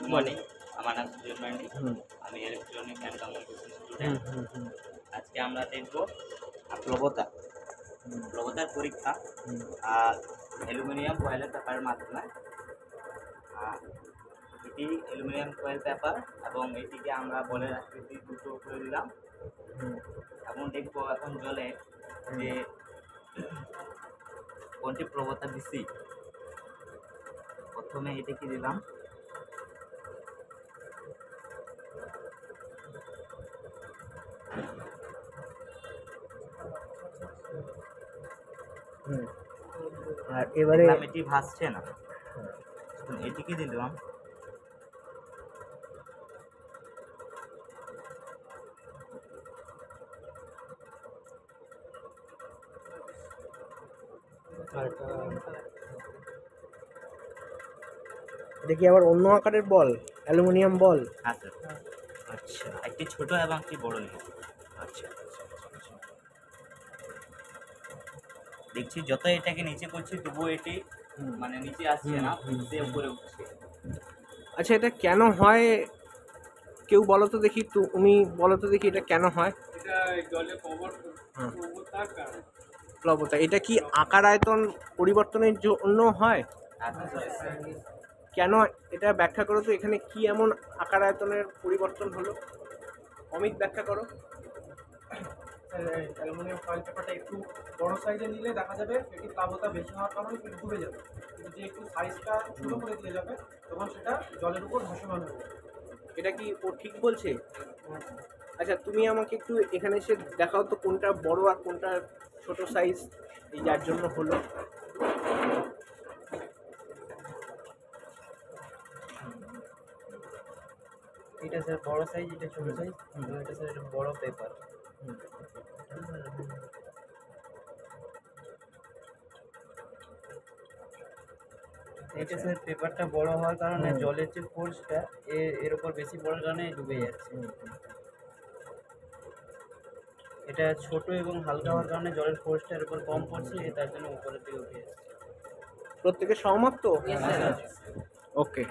Good morning, আমার নাম সুজন মান্ডি। আমি ইলেকট্রনিক অ্যান্ড কমিউনিকেশন স্টুডেন্ট। আজকে আমরা দেখব প্লবতার পরীক্ষা অ্যালুমিনিয়াম ফয়েল পেপারের মাধ্যমে। এটি অ্যালুমিনিয়াম ফয়েল পেপার এবং এটিকে আমরা বলের আকৃতি দুটো করে দিলাম এবং দেখব এখন জলে যে কোনটি প্রবতা বেশি। প্রথমে এটিকে দিলাম, আর এবারে এটি ভাসছে না, এটিকে দিলাম, এটা কি আবার অন্য আকারের বল, অ্যালুমিনিয়াম বল? হ্যাঁ স্যার। আচ্ছা, একটি ছোট এবং একটি বড় নিয়ে। আচ্ছা, দেখছি যত এটাকে নিচে করছি তবুও এটি মানে নিচে আসছে না, উপরে উঠছে। আচ্ছা, এটা কেন হয় কেউ বলো তো দেখি, তুমি বলো তো দেখি এটা কেন হয়? এটা জলে প্রবণতার কারণে। প্লবতা, এটা কি আকার আয়তন পরিবর্তনের জন্য হয়? কেন এটা ব্যাখ্যা করো তো, এখানে কি এমন আকার আয়তনের পরিবর্তন হলো? অমিত, ব্যাখ্যা করো। অ্যালুমিনিয়াম ফয়েল পেপারটা একটু বড় সাইজে নিলে দেখা যাবে এটি প্লাবতা বেশি হওয়ার কারণে কিন্তু ডুবে যাবে, কিন্তু যে একটু সাইজটা ছোটো করে দিয়ে যাবে তখন সেটা জলের উপর ভাসমান হবে। এটা কি ও ঠিক বলছে? আচ্ছা, তুমি আমাকে একটু এখানে এসে দেখাও তো কোনটা বড় আর কোনটা ছোট সাইজ, এই যার জন্য হলো। এটা স্যার বড় সাইজ, এটা ছোট সাইজ, এটা স্যার এটা বড় পেপার। এটা স্যার পেপারটা বড় হওয়ার কারণে জলের যে ফোর্সটা এর উপর বেশি পড়ার কারণে ডুবে যাচ্ছে। এটা ছোট এবং হালকা হওয়ার কারণে জলের ফোর্সটা এর উপর কম পড়ছে, তার জন্য উপরের দিকে উঠে যাচ্ছে। প্রত্যেকে সহমত তো? ওকে।